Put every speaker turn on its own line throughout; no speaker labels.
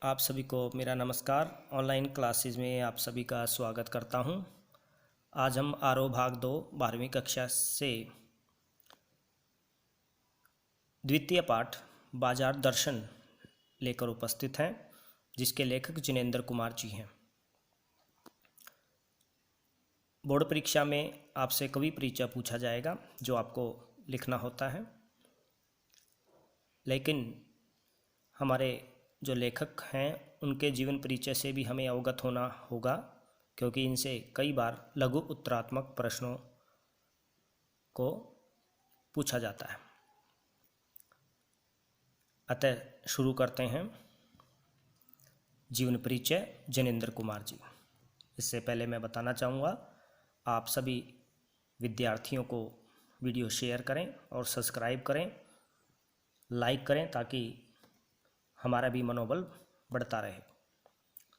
आप सभी को मेरा नमस्कार। ऑनलाइन क्लासेस में आप सभी का स्वागत करता हूं। आज हम आरोह भाग 2 12वीं कक्षा से द्वितीय पाठ बाजार दर्शन लेकर उपस्थित हैं, जिसके लेखक जिनेंद्र कुमार जी हैं। बोर्ड परीक्षा में आपसे कवि परिचय पूछा जाएगा, जो आपको लिखना होता है। लेकिन हमारे जो लेखक हैं उनके जीवन परिचय से भी हमें अवगत होना होगा, क्योंकि इनसे कई बार लघु उत्तरात्मक प्रश्नों को पूछा जाता है। अतः शुरू करते हैं। जीवन परिचय जिनेंद्र कुमार जी। इससे पहले मैं बताना चाहूँगा, आप सभी विद्यार्थियों को वीडियो शेयर करें और सब्सक्राइब करें, लाइक करें, ताकि हमारा भी मनोबल बढ़ता रहे।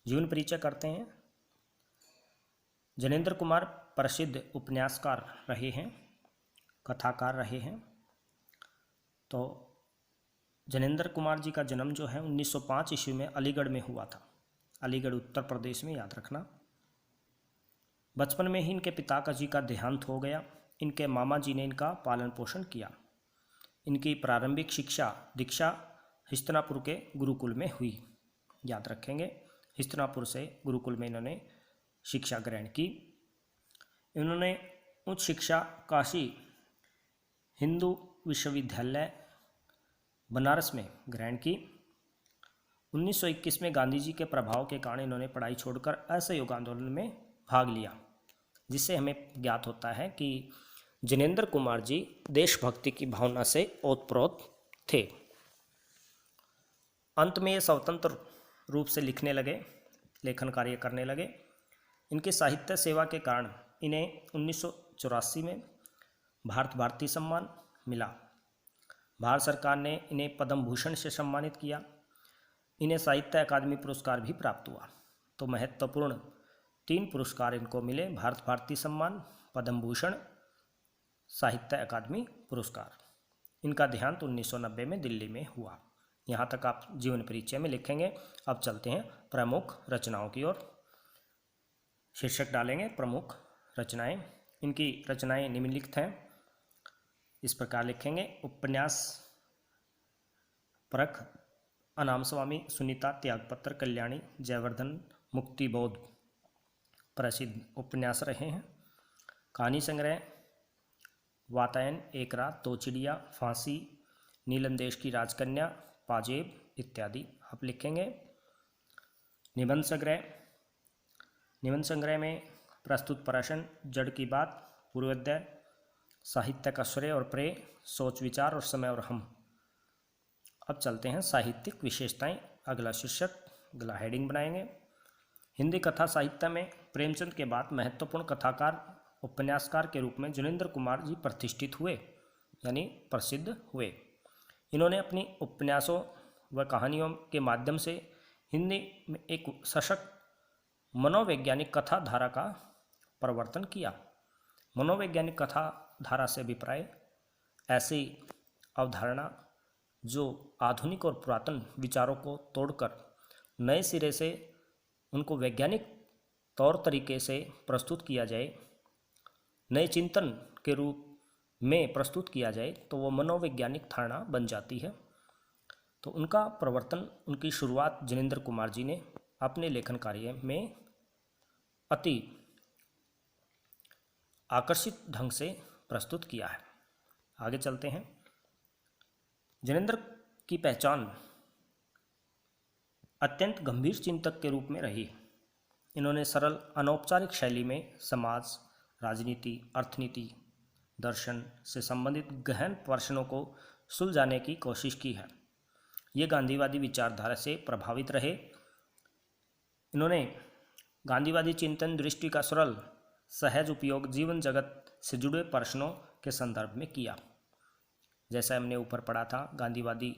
जीवन परिचय करते हैं। जिनेंद्र कुमार प्रसिद्ध उपन्यासकार रहे हैं, कथाकार रहे हैं। तो जिनेंद्र कुमार जी का जन्म जो है 1905 ईस्वी में अलीगढ़ में हुआ था। अलीगढ़ उत्तर प्रदेश में, याद रखना। बचपन में ही इनके पिता का जी का देहांत हो गया। इनके मामा जी ने इनका पालन पोषण किया। इनकी प्रारंभिक शिक्षा दीक्षा हस्तिनापुर के गुरुकुल में हुई, याद रखेंगे। हस्तिनापुर से गुरुकुल में इन्होंने शिक्षा ग्रहण की। इन्होंने उच्च शिक्षा काशी हिंदू विश्वविद्यालय बनारस में ग्रहण की। 1921 में गांधी जी के प्रभाव के कारण इन्होंने पढ़ाई छोड़कर असहयोग आंदोलन में भाग लिया, जिससे हमें ज्ञात होता है कि जिनेंद्र कुमार जी देशभक्ति की भावना से ओतप्रोत थे। अंत में ये स्वतंत्र रूप से लिखने लगे, लेखन कार्य करने लगे। इनके साहित्य सेवा के कारण इन्हें 1984 में भारतीय सम्मान मिला। भारत सरकार ने इन्हें पद्म भूषण से सम्मानित किया। इन्हें साहित्य अकादमी पुरस्कार भी प्राप्त हुआ। तो महत्वपूर्ण 3 पुरस्कार इनको मिले: भारतीय सम्मान, पद्म भूषण, साहित्य अकादमी पुरस्कार। इनका देहांत 1990 में दिल्ली में हुआ। यहाँ तक आप जीवन परिचय में लिखेंगे। अब चलते हैं प्रमुख रचनाओं की ओर। शीर्षक डालेंगे प्रमुख रचनाएं। इनकी रचनाएं निम्नलिखित हैं, इस प्रकार लिखेंगे: उपन्यास परख, अनाम स्वामी, सुनीता, त्यागपत्र, कल्याणी, जयवर्धन, मुक्तिबोध प्रसिद्ध उपन्यास रहे हैं। कहानी संग्रह वातायन, एक रात, दो चिड़िया, फांसी, नीलम देश की राजकन्या, पाजेब इत्यादि आप लिखेंगे। निबंध संग्रह में प्रस्तुत प्रश्न, जड़ की बात, पूर्वोदय, साहित्य का श्रेय और प्रेय, सोच विचार और समय और हम। अब चलते हैं साहित्यिक विशेषताएं। अगला शीर्षक, अगला हेडिंग बनाएंगे। हिंदी कथा साहित्य में प्रेमचंद के बाद महत्वपूर्ण कथाकार उपन्यासकार के रूप में जिनेंद्र कुमार जी प्रतिष्ठित हुए, यानी प्रसिद्ध हुए। इन्होंने अपनी उपन्यासों व कहानियों के माध्यम से हिंदी में एक सशक्त मनोवैज्ञानिक कथा धारा का प्रवर्तन किया। मनोवैज्ञानिक कथा धारा से अभिप्राय ऐसी अवधारणा जो आधुनिक और पुरातन विचारों को तोड़कर नए सिरे से उनको वैज्ञानिक तौर तरीके से प्रस्तुत किया जाए, नए चिंतन के रूप में प्रस्तुत किया जाए, तो वो मनोवैज्ञानिक धारणा बन जाती है। तो उनका प्रवर्तन, उनकी शुरुआत जिनेंद्र कुमार जी ने अपने लेखन कार्य में अति आकर्षित ढंग से प्रस्तुत किया है। आगे चलते हैं। जिनेंद्र की पहचान अत्यंत गंभीर चिंतक के रूप में रही। इन्होंने सरल अनौपचारिक शैली में समाज, राजनीति, अर्थनीति, दर्शन से संबंधित गहन प्रश्नों को सुलझाने की कोशिश की है। ये गांधीवादी विचारधारा से प्रभावित रहे। इन्होंने गांधीवादी चिंतन दृष्टि का सरल सहज उपयोग जीवन जगत से जुड़े प्रश्नों के संदर्भ में किया। जैसा हमने ऊपर पढ़ा था, गांधीवादी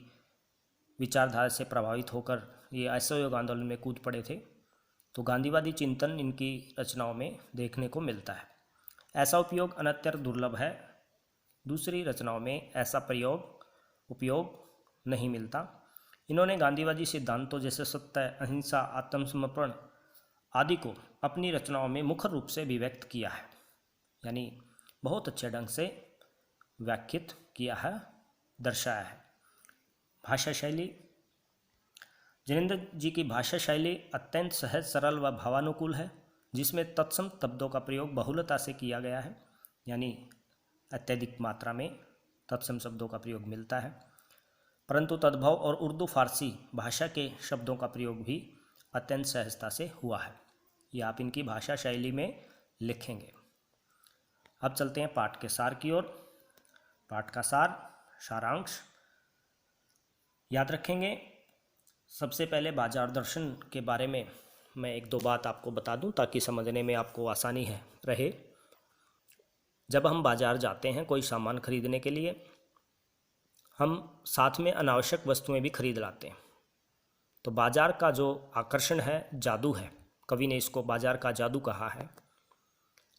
विचारधारा से प्रभावित होकर ये असहयोग आंदोलन में कूद पड़े थे। तो गांधीवादी चिंतन इनकी रचनाओं में देखने को मिलता है। ऐसा उपयोग अत्यंत दुर्लभ है। दूसरी रचनाओं में ऐसा उपयोग नहीं मिलता। इन्होंने गांधीवादी सिद्धांतों जैसे सत्य, अहिंसा, आत्मसमर्पण आदि को अपनी रचनाओं में मुख्य रूप से अभिव्यक्त किया है, यानी बहुत अच्छे ढंग से व्याख्यात किया है, दर्शाया है। भाषा शैली, जिनेंद्र जी की भाषा शैली अत्यंत सहज, सरल व भावानुकूल है, जिसमें तत्सम शब्दों का प्रयोग बहुलता से किया गया है, यानी अत्यधिक मात्रा में तत्सम शब्दों का प्रयोग मिलता है। परंतु तद्भव और उर्दू फारसी भाषा के शब्दों का प्रयोग भी अत्यंत सहजता से हुआ है। ये आप इनकी भाषा शैली में लिखेंगे। अब चलते हैं पाठ के सार की ओर। पाठ का सार, सारांश याद रखेंगे। सबसे पहले बाजार दर्शन के बारे में मैं एक दो बात आपको बता दूं ताकि समझने में आपको आसानी है रहे। जब हम बाजार जाते हैं कोई सामान खरीदने के लिए, हम साथ में अनावश्यक वस्तुएं भी खरीद लाते हैं। तो बाजार का जो आकर्षण है, जादू है, कवि ने इसको बाजार का जादू कहा है,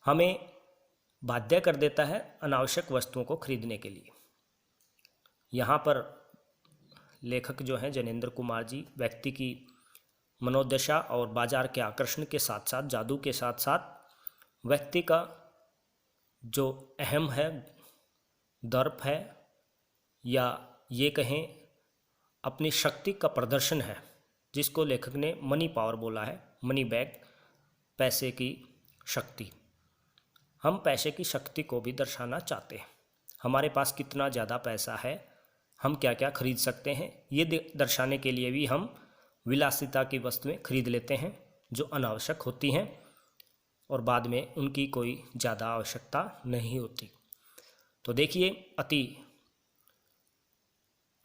हमें बाध्य कर देता है अनावश्यक वस्तुओं को खरीदने के लिए। यहाँ पर लेखक जो हैं जनेंद्र कुमार जी, व्यक्ति की मनोदशा और बाजार के आकर्षण के साथ साथ, जादू के साथ साथ व्यक्ति का जो अहम है, दर्प है, या ये कहें अपनी शक्ति का प्रदर्शन है, जिसको लेखक ने मनी पावर बोला है, मनी बैग, पैसे की शक्ति। हम पैसे की शक्ति को भी दर्शाना चाहते हैं। हमारे पास कितना ज़्यादा पैसा है, हम क्या क्या खरीद सकते हैं, ये दर्शाने के लिए भी हम विलासिता की वस्तुएं खरीद लेते हैं जो अनावश्यक होती हैं और बाद में उनकी कोई ज़्यादा आवश्यकता नहीं होती। तो देखिए, अति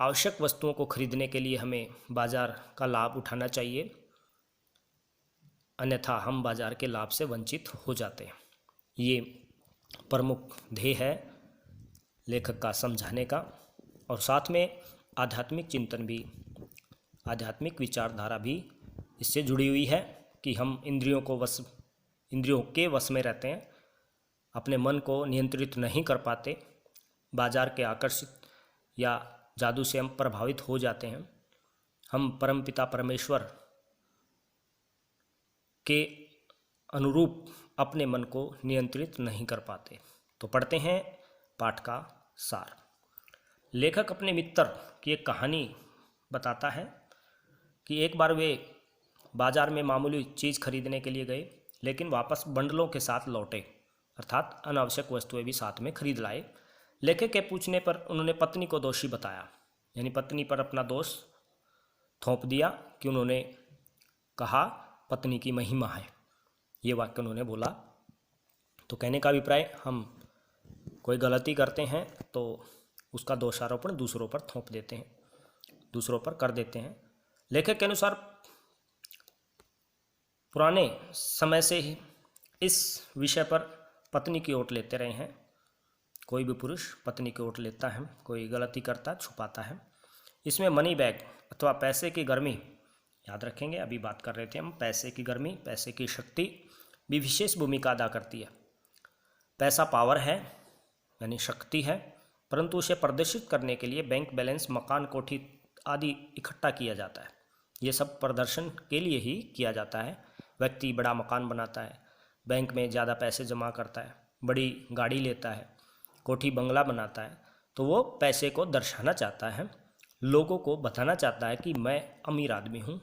आवश्यक वस्तुओं को खरीदने के लिए हमें बाजार का लाभ उठाना चाहिए, अन्यथा हम बाजार के लाभ से वंचित हो जाते हैं। ये प्रमुख ध्येय है लेखक का समझाने का, और साथ में आध्यात्मिक चिंतन भी, आध्यात्मिक विचारधारा भी इससे जुड़ी हुई है कि हम इंद्रियों के वश में रहते हैं, अपने मन को नियंत्रित नहीं कर पाते, बाजार के आकर्षित या जादू से हम प्रभावित हो जाते हैं। हम परमपिता परमेश्वर के अनुरूप अपने मन को नियंत्रित नहीं कर पाते। तो पढ़ते हैं पाठ का सार। लेखक अपने मित्र की एक कहानी बताता है कि एक बार वे बाजार में मामूली चीज़ खरीदने के लिए गए, लेकिन वापस बंडलों के साथ लौटे, अर्थात अनावश्यक वस्तुएं भी साथ में खरीद लाए। लेखक के पूछने पर उन्होंने पत्नी को दोषी बताया, यानी पत्नी पर अपना दोष थोप दिया कि उन्होंने कहा पत्नी की महिमा है, ये वाक्य उन्होंने बोला। तो कहने का अभिप्राय, हम कोई गलती करते हैं तो उसका दोषारोपण दूसरों पर थोप देते हैं, दूसरों पर कर देते हैं। लेखक के अनुसार पुराने समय से ही इस विषय पर पत्नी की ओट लेते रहे हैं। कोई भी पुरुष पत्नी की ओट लेता है, कोई गलती करता छुपाता है। इसमें मनी बैग अथवा पैसे की गर्मी, याद रखेंगे अभी बात कर रहे थे हम, पैसे की गर्मी, पैसे की शक्ति भी विशेष भूमिका अदा करती है। पैसा पावर है, यानी शक्ति है, परंतु उसे प्रदर्शित करने के लिए बैंक बैलेंस, मकान, कोठी आदि इकट्ठा किया जाता है। ये सब प्रदर्शन के लिए ही किया जाता है। व्यक्ति बड़ा मकान बनाता है, बैंक में ज़्यादा पैसे जमा करता है, बड़ी गाड़ी लेता है, कोठी बंगला बनाता है, तो वो पैसे को दर्शाना चाहता है, लोगों को बताना चाहता है कि मैं अमीर आदमी हूँ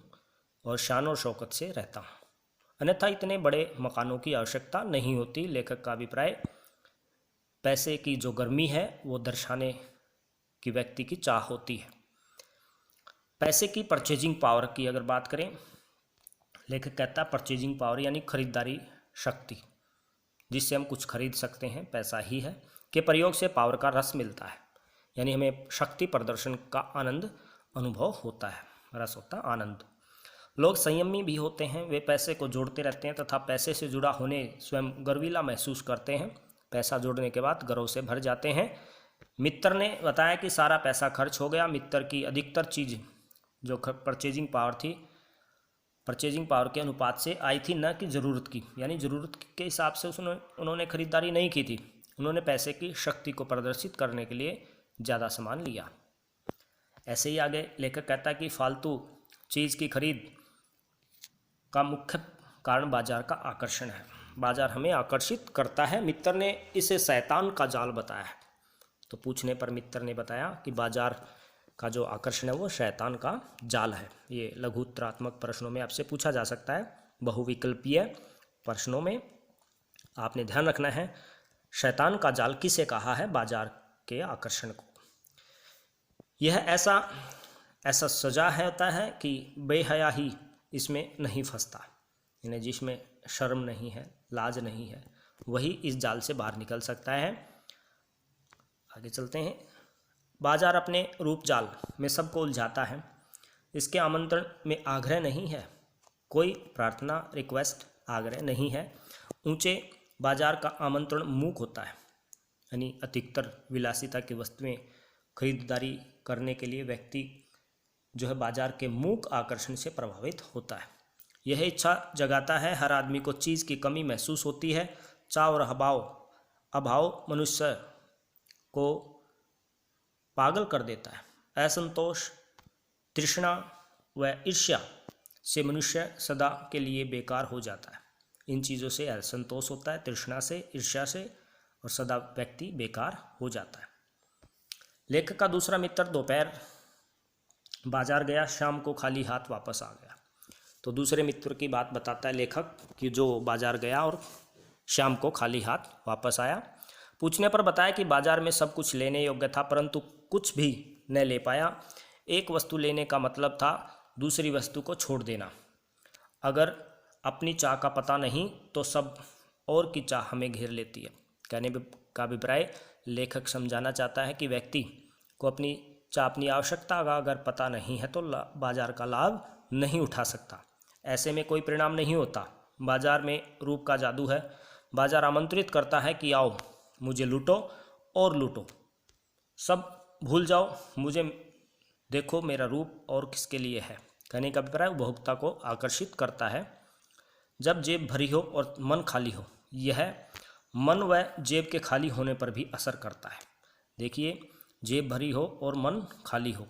और शान और शौकत से रहता हूँ। अन्यथा इतने बड़े मकानों की आवश्यकता नहीं होती। लेखक का अभिप्राय, पैसे की जो गर्मी है वो दर्शाने की व्यक्ति की चाह होती है। पैसे की परचेजिंग पावर की अगर बात करें, लेखक कहता है परचेजिंग पावर यानी खरीदारी शक्ति, जिससे हम कुछ खरीद सकते हैं, पैसा ही है, के प्रयोग से पावर का रस मिलता है, यानी हमें शक्ति प्रदर्शन का आनंद अनुभव होता है, रस होता है, आनंद। लोग संयमी भी होते हैं, वे पैसे को जोड़ते रहते हैं तथा पैसे से जुड़ा होने स्वयं गर्वीला महसूस करते हैं। पैसा जोड़ने के बाद गर्व से भर जाते हैं। मित्र ने बताया कि सारा पैसा खर्च हो गया। मित्र की अधिकतर चीज़ जो परचेजिंग पावर थी, परचेजिंग पावर के अनुपात से आई थी, न कि ज़रूरत की, यानी ज़रूरत के हिसाब से उन्होंने खरीदारी नहीं की थी। उन्होंने पैसे की शक्ति को प्रदर्शित करने के लिए ज़्यादा सामान लिया। ऐसे ही आगे लेखक कहता है कि फालतू चीज़ की खरीद का मुख्य कारण बाजार का आकर्षण है। बाजार हमें आकर्षित करता है। मित्र ने इसे शैतान का जाल बताया है। तो पूछने पर मित्र ने बताया कि बाजार का जो आकर्षण है वो शैतान का जाल है। ये लघुत्तरात्मक प्रश्नों में आपसे पूछा जा सकता है। बहुविकल्पीय प्रश्नों में आपने ध्यान रखना है शैतान का जाल किसे कहा है, बाजार के आकर्षण को। यह ऐसा सजा है होता है कि बेहया ही इसमें नहीं फंसता, यानी जिसमें शर्म नहीं है, लाज नहीं है, वही इस जाल से बाहर निकल सकता है। आगे चलते हैं। बाजार अपने रूप जाल में सबको उलझाता है। इसके आमंत्रण में आग्रह नहीं है, कोई प्रार्थना रिक्वेस्ट आग्रह नहीं है। ऊंचे बाजार का आमंत्रण मूक होता है, यानी अधिकतर विलासिता की वस्तुएं खरीदारी करने के लिए व्यक्ति जो है बाजार के मूक आकर्षण से प्रभावित होता है। यह इच्छा जगाता है, हर आदमी को चीज़ की कमी महसूस होती है। चाव और अभाव मनुष्य को पागल कर देता है। असंतोष, तृष्णा व ईर्ष्या से मनुष्य सदा के लिए बेकार हो जाता है। इन चीज़ों से असंतोष होता है, तृष्णा से, ईर्ष्या से, और सदा व्यक्ति बेकार हो जाता है। लेखक का दूसरा मित्र दोपहर बाजार गया, शाम को खाली हाथ वापस आ गया। तो दूसरे मित्र की बात बताता है लेखक कि जो बाजार गया और शाम को खाली हाथ वापस आया। पूछने पर बताया कि बाजार में सब कुछ लेने योग्य था, परंतु कुछ भी न ले पाया। एक वस्तु लेने का मतलब था दूसरी वस्तु को छोड़ देना। अगर अपनी चाह का पता नहीं तो सब और की चाह हमें घेर लेती है। कहने का अभिप्राय लेखक समझाना चाहता है कि व्यक्ति को अपनी आवश्यकता का अगर पता नहीं है तो बाजार का लाभ नहीं उठा सकता। ऐसे में कोई परिणाम नहीं होता। बाजार में रूप का जादू है। बाजार आमंत्रित करता है कि आओ मुझे लूटो और लूटो, सब भूल जाओ, मुझे देखो, मेरा रूप और किसके लिए है। कहने का अभिप्राय उपभोक्ता को आकर्षित करता है। जब जेब भरी हो और मन खाली हो, यह मन व जेब के खाली होने पर भी असर करता है। देखिए, जेब भरी हो और मन खाली हो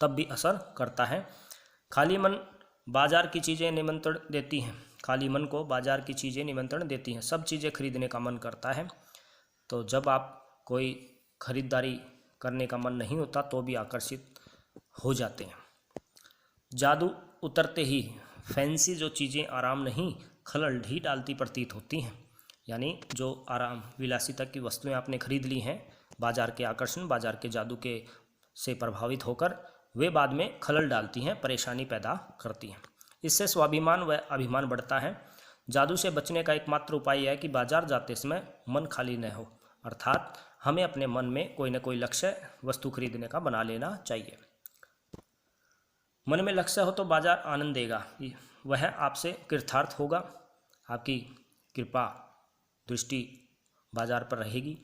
तब भी असर करता है। खाली मन बाजार की चीज़ें निमंत्रण देती हैं। खाली मन को बाजार की चीज़ें निमंत्रण देती हैं। सब चीज़ें खरीदने का मन करता है। तो जब आप कोई खरीदारी करने का मन नहीं होता तो भी आकर्षित हो जाते हैं। जादू उतरते ही फैंसी जो चीज़ें आराम नहीं खलल ढी डालती प्रतीत होती हैं। यानी जो आराम विलासिता की वस्तुएं आपने खरीद ली हैं, बाजार के आकर्षण, बाजार के जादू के से प्रभावित होकर वे बाद में खलल डालती हैं, परेशानी पैदा करती हैं। इससे स्वाभिमान व अभिमान बढ़ता है। जादू से बचने का एकमात्र उपाय यह है कि बाजार जाते समय मन खाली न हो, अर्थात हमें अपने मन में कोई न कोई लक्ष्य वस्तु खरीदने का बना लेना चाहिए। मन में लक्ष्य हो तो बाजार आनंद देगा, वह आपसे कृतार्थ होगा। आपकी कृपा दृष्टि बाजार पर रहेगी।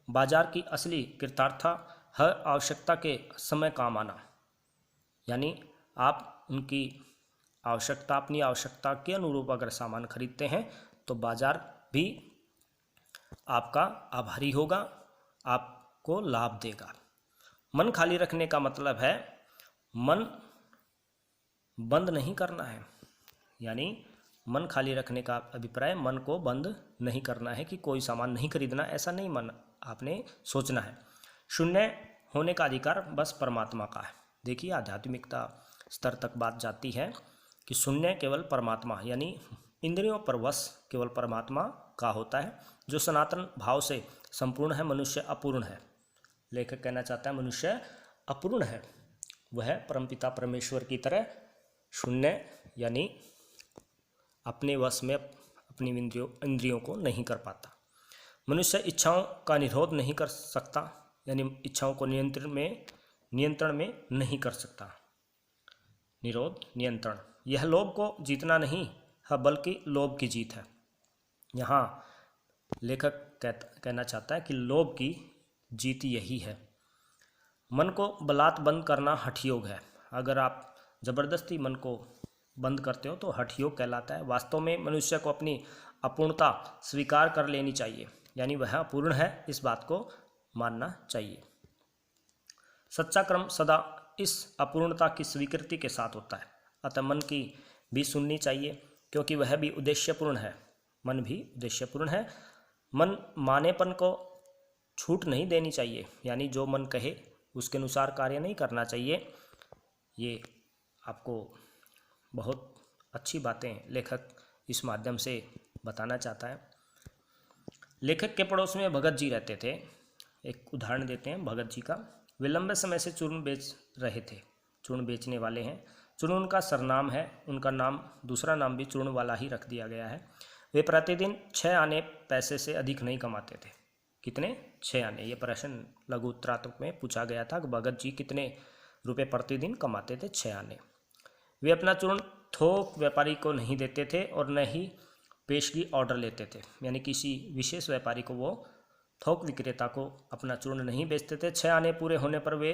बाजार की असली कृतार्थता हर आवश्यकता के समय काम आना, यानी आप उनकी आवश्यकता, अपनी आवश्यकता के अनुरूप अगर सामान खरीदते हैं तो बाजार भी आपका आभारी होगा, आपको लाभ देगा। मन खाली रखने का मतलब है मन बंद नहीं करना है, यानी मन खाली रखने का अभिप्राय मन को बंद नहीं करना है कि कोई सामान नहीं खरीदना, ऐसा नहीं मन आपने सोचना है। शून्य होने का अधिकार बस परमात्मा का है। देखिए, आध्यात्मिकता स्तर तक बात जाती है कि शून्य केवल परमात्मा, यानी इंद्रियों पर वश केवल परमात्मा का होता है, जो सनातन भाव से संपूर्ण है। मनुष्य अपूर्ण है। लेखक कहना चाहता है मनुष्य अपूर्ण है, वह परमपिता परमेश्वर की तरह शून्य, यानी अपने वश में अपनी इंद्रियों को नहीं कर पाता। मनुष्य इच्छाओं का निरोध नहीं कर सकता, यानी इच्छाओं को नियंत्रण में नहीं कर सकता। निरोध, नियंत्रण, यह लोभ को जीतना नहीं है बल्कि लोभ की जीत है। यहाँ लेखक कहना चाहता है कि लोभ की जीत यही है। मन को बलात् बंद करना हठ योग है। अगर आप जबरदस्ती मन को बंद करते हो तो हठ योग कहलाता है। वास्तव में मनुष्य को अपनी अपूर्णता स्वीकार कर लेनी चाहिए, यानी वह अपूर्ण है, इस बात को मानना चाहिए। सच्चा कर्म सदा इस अपूर्णता की स्वीकृति के साथ होता है। अतः मन की भी सुननी चाहिए, क्योंकि वह भी उद्देश्यपूर्ण है। मन भी उद्देश्यपूर्ण है। मन मानेपन को छूट नहीं देनी चाहिए, यानी जो मन कहे उसके अनुसार कार्य नहीं करना चाहिए। ये आपको बहुत अच्छी बातें लेखक इस माध्यम से बताना चाहता है। लेखक के पड़ोस में भगत जी रहते थे। एक उदाहरण देते हैं भगत जी का। वे लंबे समय से चूर्ण बेच रहे थे, चूर्ण बेचने वाले हैं। चूर्ण उनका सरनाम है, उनका नाम, दूसरा नाम भी चूर्ण वाला ही रख दिया गया है। वे प्रतिदिन 6 आने पैसे से अधिक नहीं कमाते थे। कितने? 6 आने। ये प्रश्न लघु उत्तरात्मक में पूछा गया था कि भगत जी कितने रुपए प्रतिदिन कमाते थे? 6 आने। वे अपना चूर्ण थोक व्यापारी को नहीं देते थे और न ही पेशगी ऑर्डर लेते थे, यानी किसी विशेष व्यापारी को वो थोक विक्रेता को अपना चूर्ण नहीं बेचते थे। 6 आने पूरे होने पर वे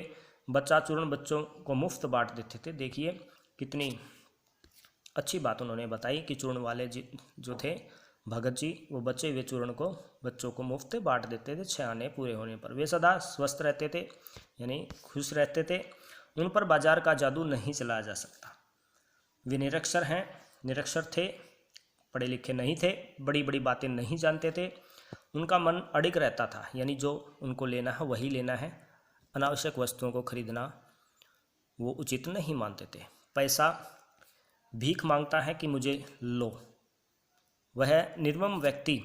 बच्चा चूर्ण बच्चों को मुफ्त बांट देते थे। देखिए कितनी अच्छी बात उन्होंने बताई कि चूर्ण वाले जो थे भगत जी, वो बचे हुए चूर्ण को बच्चों को मुफ्त बांट देते थे 6 आने पूरे होने पर। वे सदा स्वस्थ रहते थे, यानी खुश रहते थे। उन पर बाजार का जादू नहीं चलाया जा सकता। वे निरक्षर हैं, निरक्षर थे, पढ़े लिखे नहीं थे, बड़ी बड़ी बातें नहीं जानते थे। उनका मन अडिग रहता था, यानी जो उनको लेना है वही लेना है। अनावश्यक वस्तुओं को खरीदना वो उचित नहीं मानते थे। पैसा भीख मांगता है कि मुझे लो। वह निर्मम व्यक्ति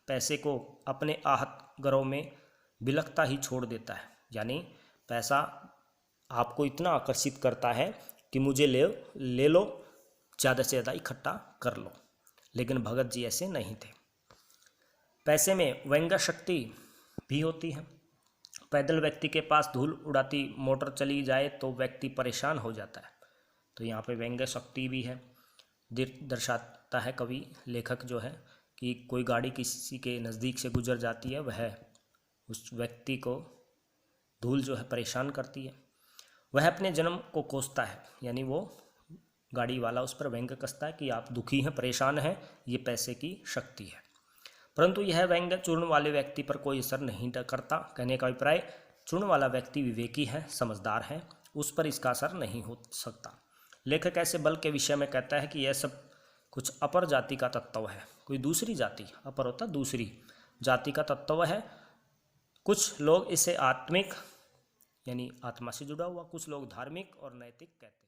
पैसे को अपने आहत गरों में बिलखता ही छोड़ देता है, यानी पैसा आपको इतना आकर्षित करता है कि मुझे ले लो, ज़्यादा से ज़्यादा इकट्ठा कर लो। लेकिन भगत जी ऐसे नहीं थे। पैसे में व्यंग्य शक्ति भी होती है। पैदल व्यक्ति के पास धूल उड़ाती मोटर चली जाए तो व्यक्ति परेशान हो जाता है, तो यहाँ पे व्यंग्य शक्ति भी है। दर्शाता है कवि, लेखक जो है, कि कोई गाड़ी किसी के नज़दीक से गुजर जाती है, वह उस व्यक्ति को धूल जो है परेशान करती है। वह अपने जन्म को कोसता है, यानी वो गाड़ी वाला उस पर व्यंग्य कसता है कि आप दुखी हैं, परेशान हैं, ये पैसे की शक्ति है। परंतु यह व्यंग्य चूर्ण वाले व्यक्ति पर कोई असर नहीं करता। कहने का अभिप्राय, चूर्ण वाला व्यक्ति विवेकी है, समझदार है, उस पर इसका असर नहीं हो सकता। लेखक ऐसे बल के विषय में कहता है कि यह सब कुछ अपर जाति का तत्व है। कोई दूसरी जाति, अपर होता दूसरी जाति का तत्व है। कुछ लोग इसे आत्मिक, यानी आत्मा से जुड़ा हुआ, कुछ लोग धार्मिक और नैतिक कहते हैं।